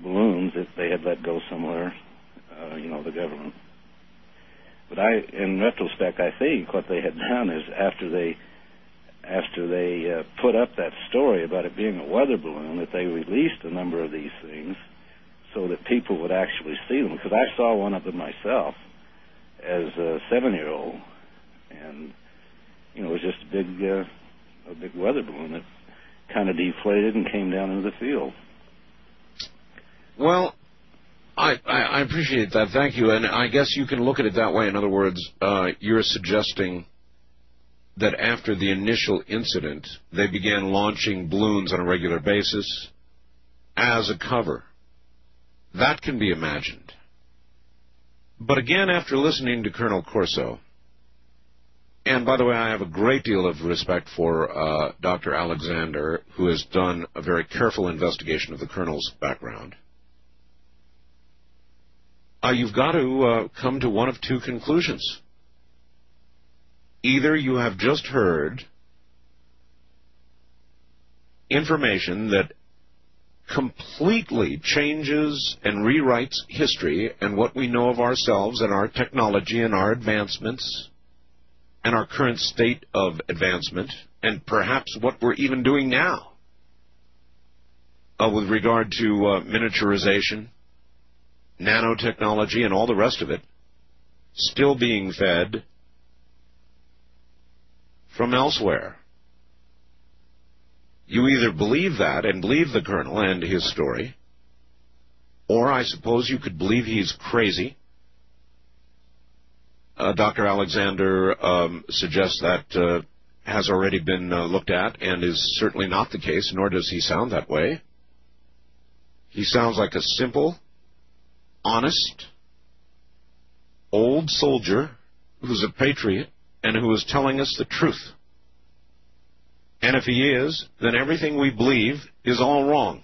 balloons that they had let go somewhere, the government. But in retrospect, I think what they had done is after they put up that story about it being a weather balloon, that they released a number of these things so that people would actually see them. Because I saw one of them myself as a 7-year-old, and it was just a big weather balloon that kind of deflated and came down into the field. Well, I appreciate that. Thank you. And I guess you can look at it that way. In other words, you're suggesting that after the initial incident, they began launching balloons on a regular basis as a cover. That can be imagined. But again, after listening to Colonel Corso, and by the way, I have a great deal of respect for Dr. Alexander, who has done a very careful investigation of the Colonel's background. You've got to come to one of two conclusions. Either you have just heard information that completely changes and rewrites history and what we know of ourselves and our technology and our advancements and our current state of advancement, and perhaps what we're even doing now with regard to miniaturization, nanotechnology, and all the rest of it, still being fed from elsewhere. You either believe that and believe the Colonel and his story, or I suppose you could believe he's crazy. Dr. Alexander suggests that has already been looked at and is certainly not the case, nor does he sound that way. He sounds like a simple, honest, old soldier who's a patriot and who is telling us the truth. And if he is, then everything we believe is all wrong.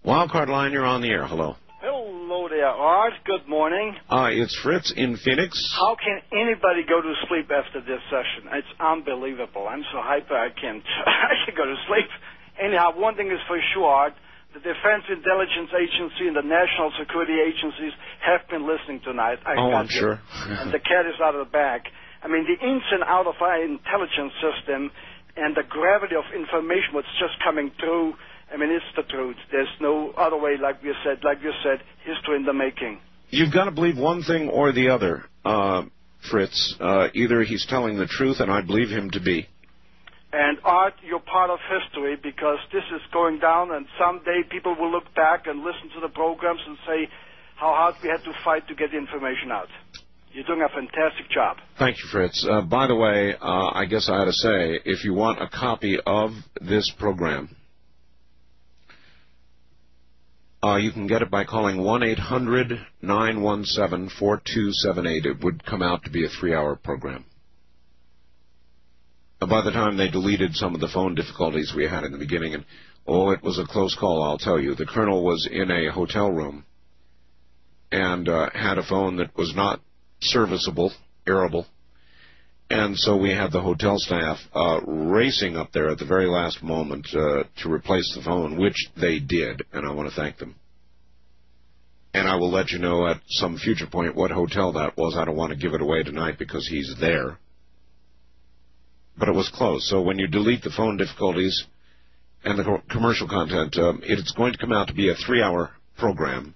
Wildcard line, you're on the air. Hello. Hello there, Art. Good morning. It's Fritz in Phoenix. How can anybody go to sleep after this session? It's unbelievable. I'm so hyper I can't go to sleep. Anyhow, one thing is for sure, Art. The Defense Intelligence Agency and the National Security Agencies have been listening tonight. I'm sure. And the cat is out of the bag. I mean, the ins and out of our intelligence system and the gravity of information what's just coming through, I mean, it's the truth. There's no other way, like you said, history in the making. You've got to believe one thing or the other, Fritz. Either he's telling the truth, and I believe him to be. And, Art, you're part of history because this is going down, and someday people will look back and listen to the programs and say how hard we had to fight to get the information out. You're doing a fantastic job. Thank you, Fritz. By the way, I guess I ought to say, if you want a copy of this program, you can get it by calling 1-800-917-4278. It would come out to be a 3-hour program. By the time they deleted some of the phone difficulties we had in the beginning, and it was a close call, I'll tell you. The Colonel was in a hotel room and had a phone that was not serviceable, airable, and so we had the hotel staff racing up there at the very last moment to replace the phone, which they did, and I want to thank them. And I will let you know at some future point what hotel that was. I don't want to give it away tonight because he's there. But it was close. So when you delete the phone difficulties and the commercial content, it's going to come out to be a 3-hour program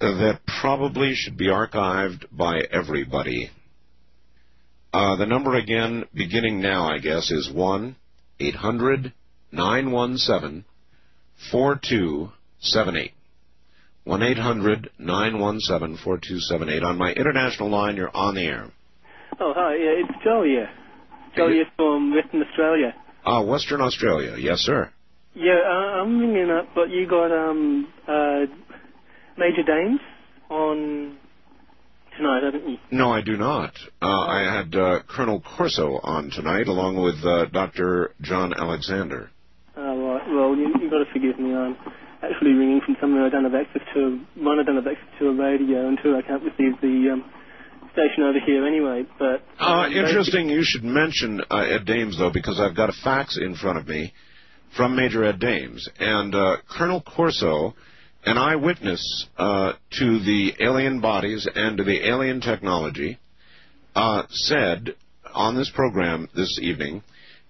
that probably should be archived by everybody. The number again, beginning now, I guess, is 1-800-917-4278. 1-800-917-4278. On my international line, you're on the air. Oh, hi. It's Joe here. Joe here from Western Australia. Western Australia. Yes, sir. Yeah, I'm ringing up, but you got Major Dames on tonight, haven't you? No, I do not. I had Colonel Corso on tonight, along with Dr. John Alexander. Right. Well, you've got to forgive me. I'm actually ringing from somewhere I don't have access to. One, I don't have access to a radio, and two, I can't receive the station over here anyway, but... Interesting you should mention Ed Dames, though, because I've got a fax in front of me from Major Ed Dames. And Colonel Corso, an eyewitness to the alien bodies and to the alien technology, said on this program this evening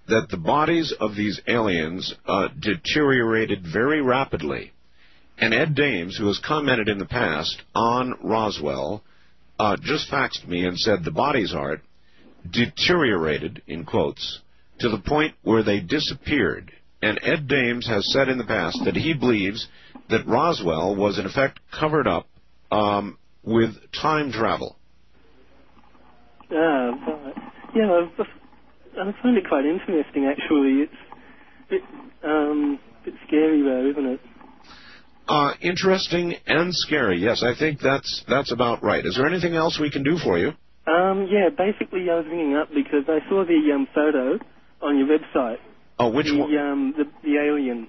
that the bodies of these aliens deteriorated very rapidly. And Ed Dames, who has commented in the past on Roswell, just faxed me and said the bodies, Art, deteriorated, in quotes, to the point where they disappeared. And Ed Dames has said in the past that he believes that Roswell was, in effect, covered up with time travel. Yeah, I find it quite interesting, actually. It's a bit scary, though, isn't it? Interesting and scary. Yes, I think that's about right. Is there anything else we can do for you? Yeah, basically I was ringing up because I saw the photo on your website. Oh, which one? The alien.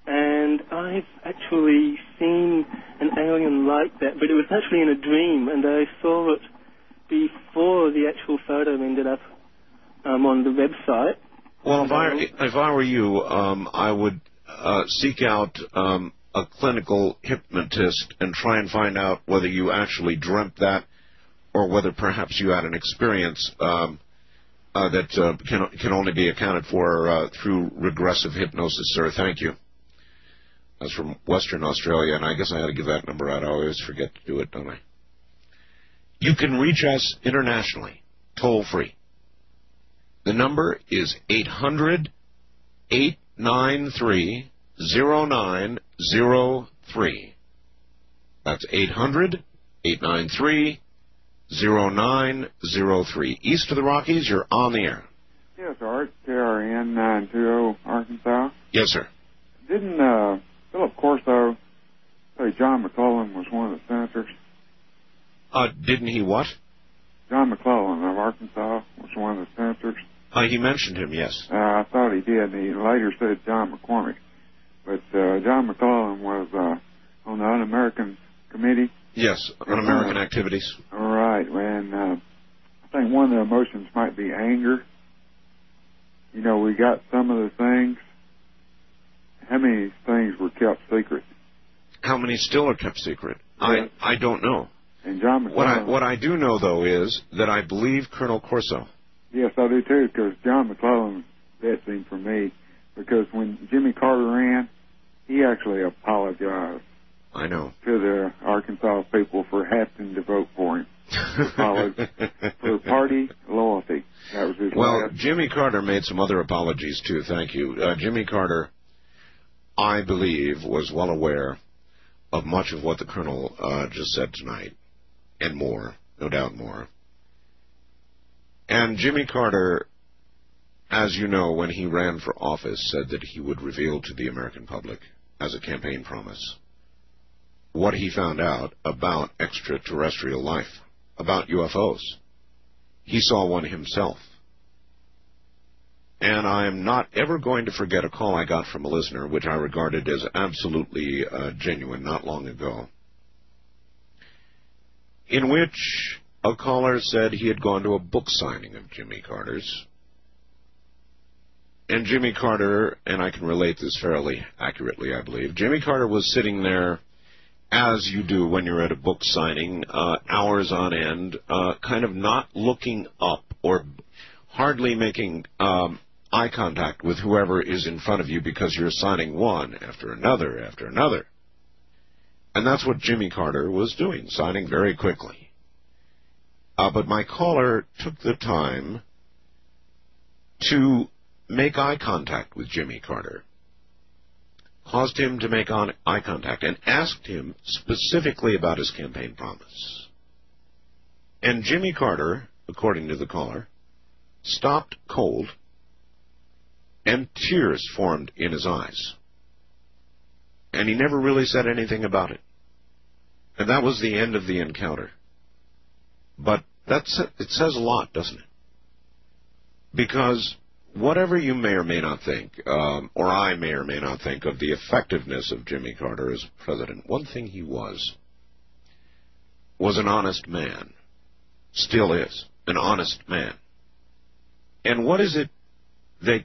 And I've actually seen an alien like that, but it was actually in a dream, and I saw it before the actual photo ended up on the website. Well, if I were you, I would seek out a clinical hypnotist and try and find out whether you actually dreamt that or whether perhaps you had an experience that can only be accounted for through regressive hypnosis, sir. Thank you. That's from Western Australia, and I guess I ought to give that number out. I always forget to do it, don't I? You can reach us internationally, toll-free. The number is 800-893-0903. That's 800-893-0903. East of the Rockies, you're on the air. Yes, Art, KRN 920, Arkansas. Yes, sir. Didn't Phillip Corso say John McClellan was one of the senators? Didn't he what? John McClellan of Arkansas was one of the senators. He mentioned him, yes. I thought he did. He later said John McCormick. But John McClellan was on the Un-American Committee. Yes, Un-American Activities. All right, and I think one of the emotions might be anger. You know, we got some of the things. How many things were kept secret? How many still are kept secret? Yeah. I don't know. And John McClellan... What I do know, though, is that I believe Colonel Corso. Yes, I do, too, because John McClellan bet him for me. Because when Jimmy Carter ran, he actually apologized. I know. To the Arkansas people for having to vote for him. For party loyalty. That was his last. Jimmy Carter made some other apologies, too. Thank you. Jimmy Carter, I believe, was well aware of much of what the Colonel just said tonight, and more, no doubt more. And Jimmy Carter, as you know, when he ran for office, said that he would reveal to the American public, as a campaign promise, what he found out about extraterrestrial life, about UFOs. He saw one himself. And I am not ever going to forget a call I got from a listener, which I regarded as absolutely genuine not long ago, in which a caller said he had gone to a book signing of Jimmy Carter's. And Jimmy Carter, and I can relate this fairly accurately, I believe, Jimmy Carter was sitting there, as you do when you're at a book signing, hours on end, kind of not looking up or hardly making eye contact with whoever is in front of you because you're signing one after another after another. And that's what Jimmy Carter was doing, signing very quickly. But my caller took the time to make eye contact with Jimmy Carter, caused him to make eye contact, and asked him specifically about his campaign promise. And Jimmy Carter, according to the caller, stopped cold, and tears formed in his eyes. And he never really said anything about it. And that was the end of the encounter. But it says a lot, doesn't it? Because whatever you may or may not think, or I may or may not think of the effectiveness of Jimmy Carter as president, one thing he was an honest man. still is, an honest man. And what is it they